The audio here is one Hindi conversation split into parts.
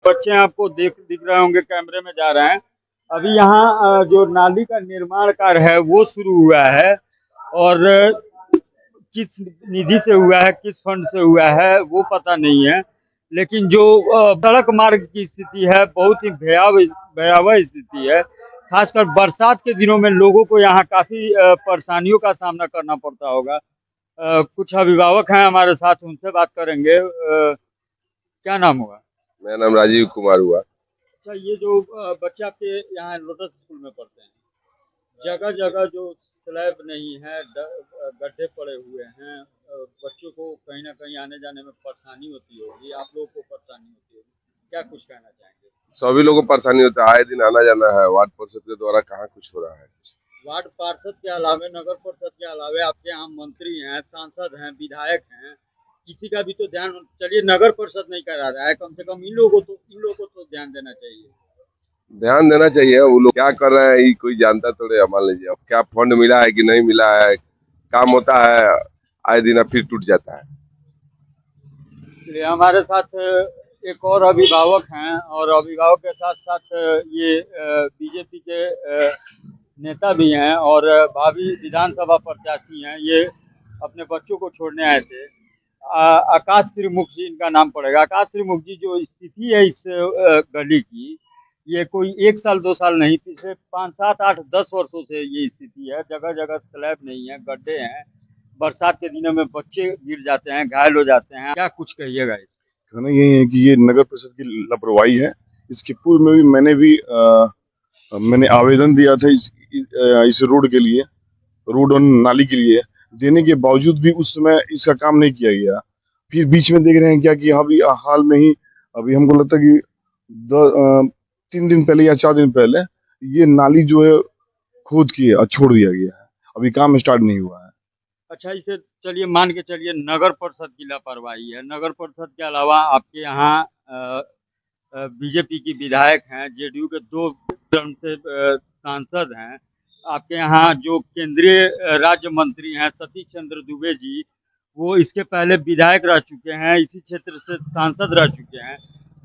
बच्चे आपको दिख रहे होंगे कैमरे में जा रहे हैं। अभी यहाँ जो नाली का निर्माण कार्य है वो शुरू हुआ है और किस निधि से हुआ है, किस फंड से हुआ है वो पता नहीं है। लेकिन जो सड़क मार्ग की स्थिति है बहुत ही भयावह स्थिति है। खासकर बरसात के दिनों में लोगों को यहाँ काफी परेशानियों का सामना करना पड़ता होगा। कुछ अभिभावक हैं हमारे साथ, उनसे बात करेंगे। क्या नाम होगा? मेरा नाम राजीव कुमार हुआ। अच्छा, ये जो बच्चे आपके यहाँ लोटस स्कूल में पढ़ते हैं, जगह जगह जो स्लैब नहीं है, गड्ढे पड़े हुए हैं, बच्चों को कहीं ना कहीं आने जाने में परेशानी होती होगी, आप लोगों को परेशानी होती होगी, क्या कुछ कहना चाहेंगे? सभी लोगों को परेशानी होता है, आए दिन आना जाना है। वार्ड पार्षद के द्वारा कहाँ कुछ हो रहा है। वार्ड पार्षद के अलावे, नगर परिषद के अलावे आपके यहाँ मंत्री हैं, सांसद हैं, विधायक हैं, किसी का भी तो ध्यान, चलिए नगर परिषद नहीं करा रहा है, कम से कम इन लोगों को तो ध्यान देना चाहिए। ध्यान देना चाहिए। वो लोग क्या कर रहे हैं ये कोई जानता थोड़े। मान लीजिए अब क्या फंड मिला है कि नहीं मिला है, काम होता है आए दिन फिर टूट जाता है। इसलिए हमारे साथ एक और अभिभावक हैं और अभिभावक के साथ साथ ये बीजेपी के नेता भी हैं और भावी विधानसभा प्रत्याशी हैं। ये अपने बच्चों को छोड़ने आए थे। आकाश त्रिमुख जी इनका नाम पड़ेगा। आकाश त्रिमुख जी, जो स्थिति है इस गली की, ये कोई 1 साल 2 साल नहीं, पिछले 5 7 8 10 वर्षों से ये स्थिति है। जगह जगह स्लैब नहीं है, गड्ढे हैं, बरसात के दिनों में बच्चे गिर जाते हैं, घायल हो जाते हैं। क्या कुछ कहिएगा इस? कहना यही है कि ये नगर परिषद की लापरवाही है। इसके पूर्व में भी मैंने आवेदन दिया था इस रोड के लिए, रोड और नाली के लिए। देने के बावजूद भी उस समय इसका काम नहीं किया गया। फिर बीच में देख रहे हैं क्या कि अभी हाल में ही, अभी हमको लगता है कि 3 दिन पहले या 4 दिन पहले ये नाली जो है खोद के छोड़ दिया गया है। अभी काम स्टार्ट नहीं हुआ है। अच्छा, इसे चलिए मान के चलिए नगर परिषद की लापरवाही है। नगर परिषद के अलावा आपके यहाँ बीजेपी की विधायक हैं, जेडीयू के 2 टर्म से सांसद हैं। आपके यहाँ जो केंद्रीय राज्य मंत्री हैं सतीश चंद्र दुबे जी, वो इसके पहले विधायक रह चुके हैं, इसी क्षेत्र से सांसद रह चुके हैं।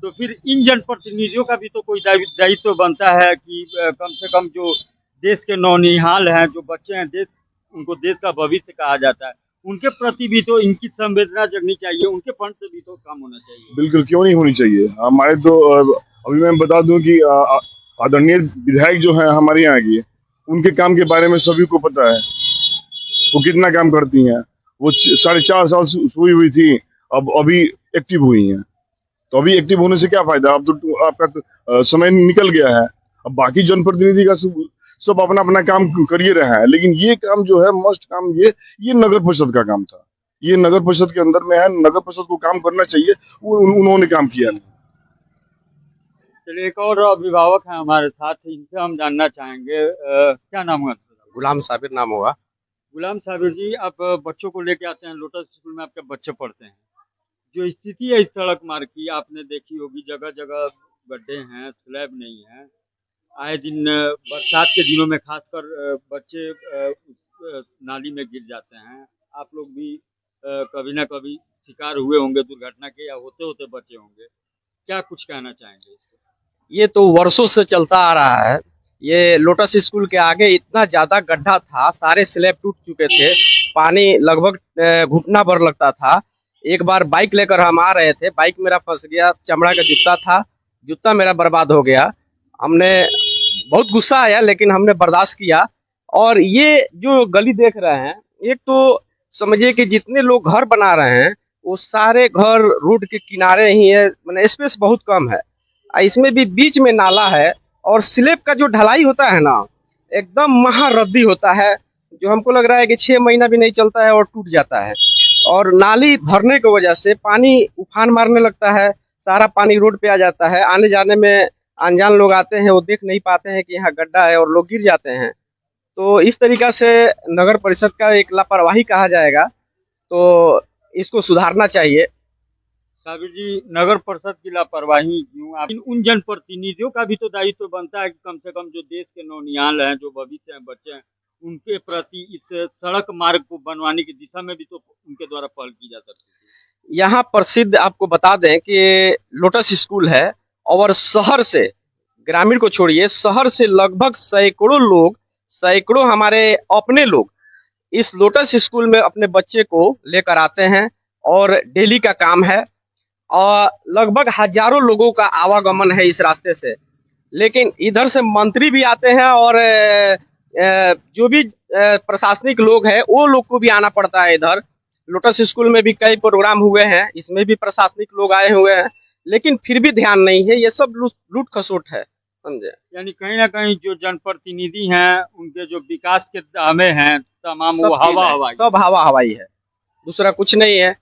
तो फिर इन जनप्रतिनिधियों का भी तो कोई दायित्व बनता है कि कम से कम जो देश के नौनिहाल हैं, जो बच्चे हैं, देश, उनको देश का भविष्य कहा जाता है, उनके प्रति भी तो इनकी संवेदना जगनी चाहिए, उनके फंड से भी तो काम होना चाहिए। बिल्कुल, क्यों नहीं होनी चाहिए। हमारे तो अभी मैं बता दूं कि आदरणीय विधायक जो है हमारे यहाँ की, उनके काम के बारे में सभी को पता है। वो कितना काम करती हैं। वो 4.5 साल सोई हुई थी, अब अभी एक्टिव हुई हैं। तो अभी एक्टिव होने से क्या फायदा? अब तो आपका समय निकल गया है। अब बाकी जनप्रतिनिधि का सब अपना अपना काम करिए रहे हैं, लेकिन ये काम जो है, मस्ट काम, ये नगर परिषद का काम था। ये नगर परिषद के अंदर में है, नगर परिषद को काम करना चाहिए। वो उन्होंने काम किया नहीं। चलिए, एक और अभिभावक हैं हमारे साथ, इनसे हम जानना चाहेंगे। क्या नाम हुआ? गुलाम साबिर नाम होगा। गुलाम साबिर जी, आप बच्चों को लेके आते हैं, लोटस स्कूल में आपके बच्चे पढ़ते हैं। जो स्थिति है इस सड़क मार्ग की आपने देखी होगी, जगह जगह गड्ढे हैं, स्लैब नहीं है। आए दिन बरसात के दिनों में खासकर बच्चे उस नाली में गिर जाते हैं। आप लोग भी कभी ना कभी शिकार हुए होंगे दुर्घटना के, या होते होते बचे होंगे। क्या कुछ कहना चाहेंगे? ये तो वर्षों से चलता आ रहा है। ये लोटस स्कूल के आगे इतना ज्यादा गड्ढा था, सारे स्लैब टूट चुके थे, पानी लगभग घुटना भर लगता था। एक बार बाइक लेकर हम आ रहे थे, बाइक मेरा फंस गया, चमड़ा का जूता था, जूता मेरा बर्बाद हो गया। हमने बहुत गुस्सा आया, लेकिन हमने बर्दाश्त किया। और ये जो गली देख रहे हैं, एक तो समझिए कि जितने लोग घर बना रहे हैं वो सारे घर रोड के किनारे ही है, मतलब स्पेस बहुत कम है। इसमें भी बीच में नाला है, और स्लैब का जो ढलाई होता है ना, एकदम महारद्दी होता है, जो हमको लग रहा है कि 6 महीना भी नहीं चलता है और टूट जाता है। और नाली भरने की वजह से पानी उफान मारने लगता है, सारा पानी रोड पे आ जाता है। आने जाने में अनजान लोग आते हैं, वो देख नहीं पाते हैं कि यहाँ गड्ढा है, और लोग गिर जाते हैं। तो इस तरीका से नगर परिषद का एक लापरवाही कहा जाएगा, तो इसको सुधारना चाहिए। साबिर जी, नगर परिषद की लापरवाही क्यों? आप उन जनप्रतिनिधियों का भी तो दायित्व बनता है कि कम से कम जो देश के नौनिहाल हैं, जो भविष्य हैं, बच्चे हैं, उनके प्रति इस सड़क मार्ग को बनवाने की दिशा में भी तो उनके द्वारा पहल की जा सकती है। यहाँ प्रसिद्ध आपको बता दें कि लोटस स्कूल है, और शहर से, ग्रामीण को छोड़िए, शहर से लगभग सैकड़ों हमारे अपने लोग इस लोटस स्कूल में अपने बच्चे को लेकर आते हैं और डेली का काम है। और लगभग हजारों लोगों का आवागमन है इस रास्ते से। लेकिन इधर से मंत्री भी आते हैं और जो भी प्रशासनिक लोग हैं वो लोग को भी आना पड़ता है इधर। लोटस स्कूल में भी कई प्रोग्राम हुए हैं, इसमें भी प्रशासनिक लोग आए हुए हैं, लेकिन फिर भी ध्यान नहीं है। ये सब लूट खसोट है, समझे। यानी कहीं ना कहीं जो जनप्रतिनिधि हैं उनके जो विकास के दावे हैं तमाम वो सब चीज़ हवा है, हवाई। सब हवा हवाई है, दूसरा कुछ नहीं है।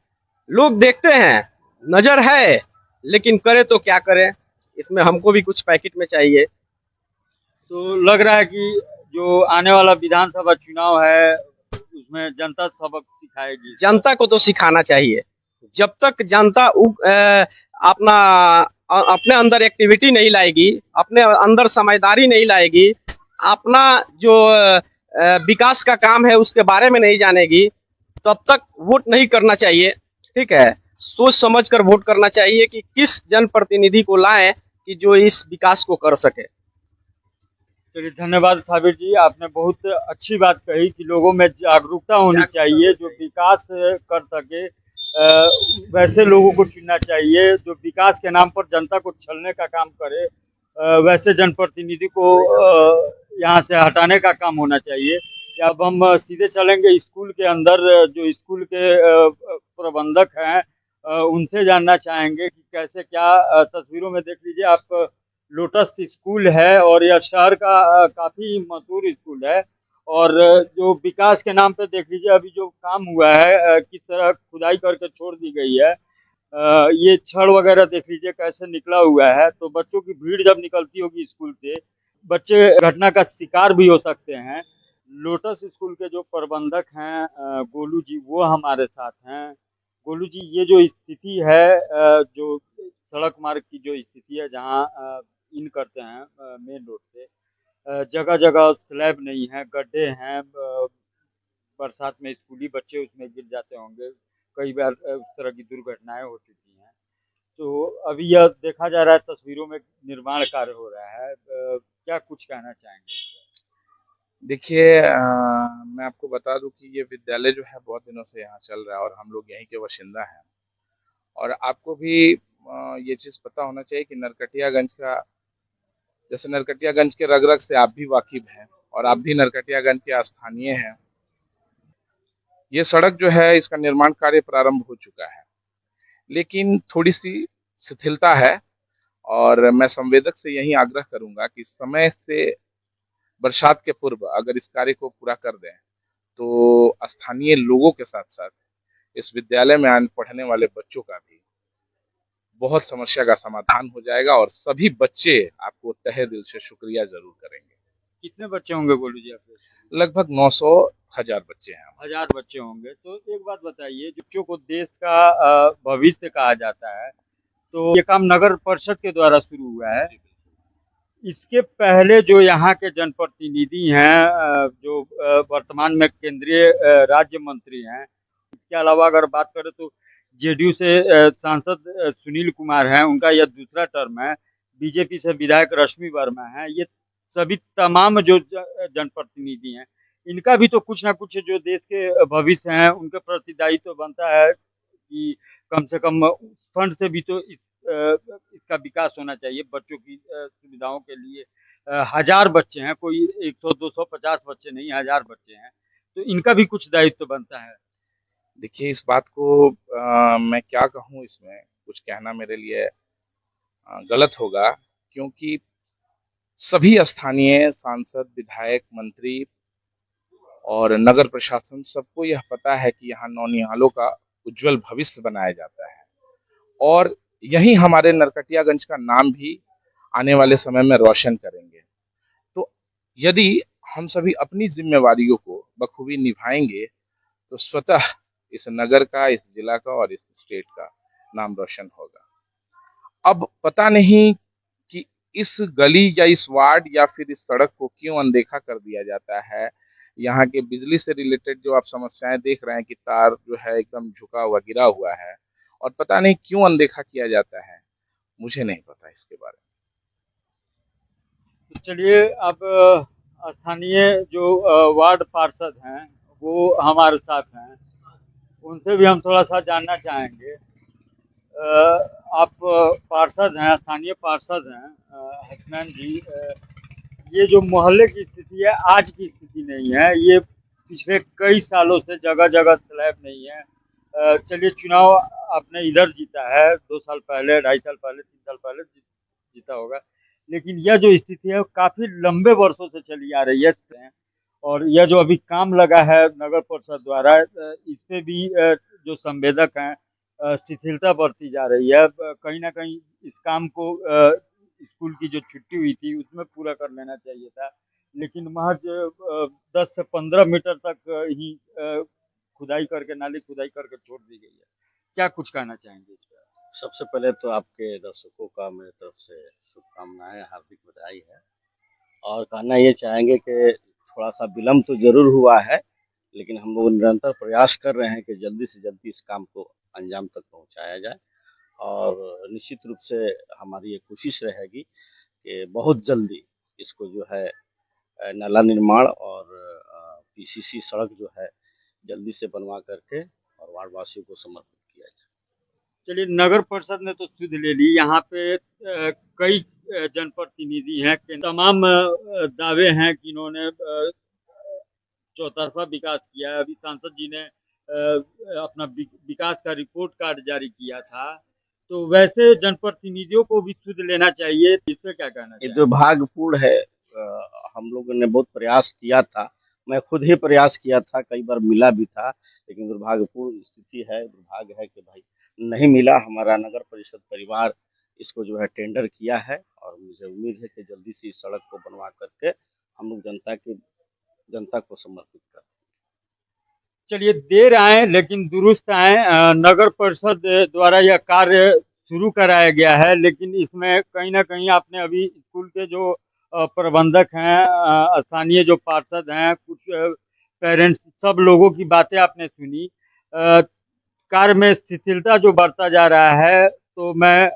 लोग देखते हैं, नजर है, लेकिन करे तो क्या करें, इसमें हमको भी कुछ पैकेट में चाहिए। तो लग रहा है कि जो आने वाला विधानसभा चुनाव है उसमें जनता सबक सिखाएगी। जनता को तो सिखाना चाहिए। जब तक जनता अपने अंदर एक्टिविटी नहीं लाएगी, अपने अंदर समझदारी नहीं लाएगी, अपना जो विकास का काम है उसके बारे में नहीं जानेगी, तब तक वोट नहीं करना चाहिए। ठीक है, सोच समझ कर वोट करना चाहिए कि किस जनप्रतिनिधि को लाएं कि जो इस विकास को कर सके। चलिए, धन्यवाद साबिर जी, आपने बहुत अच्छी बात कही कि लोगों में जागरूकता होनी चाहिए, जो विकास कर सके वैसे लोगों को चुनना चाहिए। जो विकास के नाम पर जनता को छलने का काम करे वैसे जनप्रतिनिधि को यहाँ से हटाने का काम होना चाहिए। अब हम सीधे चलेंगे स्कूल के अंदर। जो स्कूल के प्रबंधक हैं उनसे जानना चाहेंगे कि कैसे क्या तस्वीरों में देख लीजिए आप, लोटस स्कूल है और यह शहर का काफ़ी मशहूर स्कूल है। और जो विकास के नाम पे देख लीजिए अभी जो काम हुआ है, किस तरह खुदाई करके छोड़ दी गई है, ये छड़ वगैरह देख लीजिए कैसे निकला हुआ है। तो बच्चों की भीड़ जब निकलती होगी स्कूल से, बच्चे घटना का शिकार भी हो सकते हैं। लोटस स्कूल के जो प्रबंधक हैं गोलू जी, वो हमारे साथ हैं। गोलू जी, ये जो स्थिति है, जो सड़क मार्ग की जो स्थिति है जहाँ इन करते हैं मेन रोड से, जगह जगह स्लैब नहीं है, गड्ढे हैं, बरसात में स्कूली बच्चे उसमें गिर जाते होंगे, कई बार उस तरह की दुर्घटनाएं हो चुकी हैं। तो अभी यह देखा जा रहा है तस्वीरों में निर्माण कार्य हो रहा है, क्या कुछ कहना चाहेंगे? देखिए, मैं आपको बता दूं कि ये विद्यालय जो है बहुत दिनों से यहाँ चल रहा है और हम लोग यहीं के बाशिंदा हैं। और आपको भी ये चीज़ पता होना चाहिए कि नरकटियागंज का, जैसे नरकटियागंज के रग रग से आप भी वाकिफ हैं और आप भी नरकटियागंज के स्थानीय हैं। ये सड़क जो है इसका निर्माण कार्य प्रारंभ हो चुका है, लेकिन थोड़ी सी शिथिलता है। और मैं संवेदक से यही आग्रह करूंगा कि समय से बरसात के पूर्व अगर इस कार्य को पूरा कर दें तो स्थानीय लोगों के साथ साथ इस विद्यालय में आने पढ़ने वाले बच्चों का भी बहुत समस्या का समाधान हो जाएगा और सभी बच्चे आपको तहे दिल से शुक्रिया जरूर करेंगे। कितने बच्चे होंगे गोलू जी आपके? लगभग 900,000 बच्चे हैं। 1000 बच्चे होंगे। तो एक बात बताइए, बच्चों को देश का भविष्य कहा जाता है, तो ये काम नगर परिषद के द्वारा शुरू हुआ है। इसके पहले जो यहाँ के जनप्रतिनिधि हैं, जो वर्तमान में केंद्रीय राज्य मंत्री हैं, इसके अलावा अगर बात करें तो जेडीयू से सांसद सुनील कुमार हैं, उनका यह दूसरा टर्म है। बीजेपी से विधायक रश्मि वर्मा हैं। ये सभी तमाम जो जनप्रतिनिधि हैं, इनका भी तो कुछ ना कुछ जो देश के भविष्य हैं उनके प्रति दायित्व बनता है कि कम से कम फंड से भी तो इसका विकास होना चाहिए। बच्चों की सुविधाओं के लिए 1000 बच्चे हैं, कोई 100 200 50 बच्चे नहीं, 1000 बच्चे हैं, तो इनका भी कुछ दायित्व बनता है। देखिए, इस बात को मैं क्या कहूँ, इसमें कुछ कहना मेरे लिए गलत होगा, क्योंकि सभी स्थानीय सांसद, विधायक, मंत्री और नगर प्रशासन सबको यह पता है कि यहाँ नौनिहालों का उज्जवल भविष्य बनाया जाता है और यही हमारे नरकटियागंज का नाम भी आने वाले समय में रोशन करेंगे। तो यदि हम सभी अपनी जिम्मेवारियों को बखूबी निभाएंगे तो स्वतः इस नगर का, इस जिला का और इस स्टेट का नाम रोशन होगा। अब पता नहीं कि इस गली या इस वार्ड या फिर इस सड़क को क्यों अनदेखा कर दिया जाता है। यहाँ के बिजली से रिलेटेड जो आप समस्याएं देख रहे हैं कि तार जो है एकदम झुका हुआ, गिरा हुआ है और पता नहीं क्यों अनदेखा किया जाता है। मुझे नहीं पता इसके बारे में। तो चलिए, अब स्थानीय जो वार्ड पार्षद हैं वो हमारे साथ हैं, उनसे भी हम थोड़ा सा जानना चाहेंगे। आप पार्षद हैं, स्थानीय पार्षद हैं हसनैन जी। ये जो मोहल्ले की स्थिति है आज की स्थिति नहीं है, ये पिछले कई सालों से जगह जगह स्लैब नहीं है। चलिए, चुनाव आपने इधर जीता है 2 साल पहले, 2.5 साल पहले, 3 साल पहले जीता होगा, लेकिन यह जो स्थिति है वो काफी लंबे वर्षों से चली आ रही है। और यह जो अभी काम लगा है नगर परिषद द्वारा, इससे भी जो संवेदक हैं शिथिलता बढ़ती जा रही है। कहीं ना कहीं इस काम को स्कूल की जो छुट्टी हुई थी उसमें पूरा कर लेना चाहिए था, लेकिन महज 10 से 15 मीटर तक ही खुदाई करके, नाली खुदाई करके छोड़ दी गई है। क्या कुछ कहना चाहेंगे इस पर? सबसे पहले तो आपके दर्शकों का मेरी तरफ से शुभकामनाएं, हार्दिक बधाई है। और कहना ये चाहेंगे कि थोड़ा सा विलम्ब तो जरूर हुआ है, लेकिन हम लोग निरंतर प्रयास कर रहे हैं कि जल्दी से जल्दी इस काम को अंजाम तक पहुंचाया जाए। और निश्चित रूप से हमारी ये कोशिश रहेगी कि बहुत जल्दी इसको जो है नाला निर्माण और पीसीसी सड़क जो है जल्दी से बनवा करके और वार्ड वासियों को समर्पित किया जाए। चलिए, नगर परिषद ने तो सुध ले ली, यहाँ पे कई जनप्रतिनिधि हैं कि तमाम दावे हैं कि इन्होंने चौतरफा विकास किया है। अभी सांसद जी ने अपना विकास का रिपोर्ट कार्ड जारी किया था, तो वैसे जनप्रतिनिधियों को भी सुध लेना चाहिए। इससे क्या कहना ये चाहिए? दुर्भाग्यपूर्ण है। हम लोगों ने बहुत प्रयास किया था, मैं खुद ही प्रयास किया था, कई बार मिला भी था, लेकिन दुर्भाग्यपूर्ण स्थिति है। दुर्भाग्य है कि भाई नहीं मिला। हमारा नगर परिषद परिवार इसको जो है टेंडर किया है और मुझे उम्मीद है कि जल्दी से इस सड़क को बनवा करके हम लोग जनता को समर्पित कर। चलिए, देर आए लेकिन दुरुस्त आए। नगर परिषद द्वारा यह कार्य शुरू कराया गया है, लेकिन इसमें कहीं ना कहीं आपने अभी स्कूल के जो प्रबंधक हैं, स्थानीय जो पार्षद हैं, कुछ पेरेंट्स, सब लोगों की बातें आपने सुनी। कार्य में शिथिलता जो बढ़ता जा रहा है, तो मैं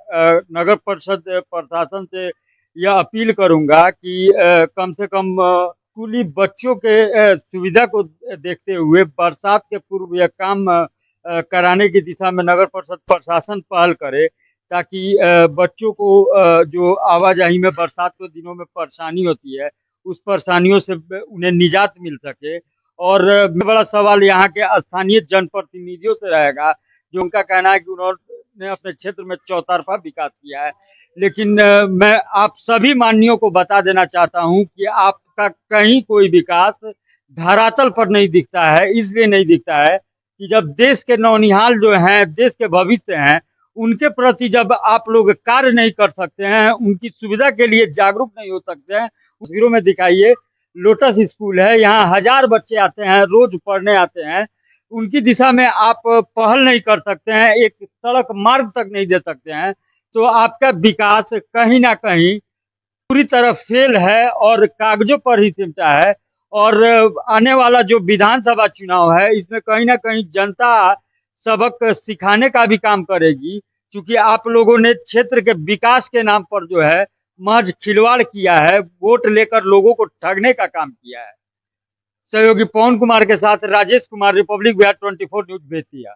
नगर परिषद प्रशासन से यह अपील करूंगा कि कम से कम स्कूली बच्चों के सुविधा को देखते हुए बरसात के पूर्व यह काम कराने की दिशा में नगर परिषद प्रशासन पहल करे, ताकि बच्चों को जो आवाजाही में बरसात के दिनों में परेशानी होती है, उस परेशानियों से उन्हें निजात मिल सके। और बड़ा सवाल यहाँ के स्थानीय जनप्रतिनिधियों से रहेगा, जो उनका कहना है कि उन्होंने अपने क्षेत्र में चौतरफा विकास किया है, लेकिन मैं आप सभी माननीयों को बता देना चाहता हूं कि आपका कहीं कोई विकास धरातल पर नहीं दिखता है। इसलिए नहीं दिखता है कि जब देश के नौनिहाल जो हैं, देश के भविष्य हैं, उनके प्रति जब आप लोग कार्य नहीं कर सकते हैं, उनकी सुविधा के लिए जागरूक नहीं हो सकते हैं। तस्वीरों में दिखाइए, लोटस स्कूल है, यहाँ 1000 बच्चे आते हैं, रोज पढ़ने आते हैं। उनकी दिशा में आप पहल नहीं कर सकते हैं, एक सड़क मार्ग तक नहीं दे सकते हैं, तो आपका विकास कहीं ना कहीं पूरी तरह फेल है और कागजों पर ही सिमटा है। और आने वाला जो विधानसभा चुनाव है, इसमें कहीं ना कहीं जनता सबक सिखाने का भी काम करेगी, क्योंकि आप लोगों ने क्षेत्र के विकास के नाम पर जो है महज खिलवाड़ किया है, वोट लेकर लोगों को ठगने का काम किया है। सहयोगी पवन कुमार के साथ राजेश कुमार, रिपब्लिक बिहार 24 न्यूज बेतिया।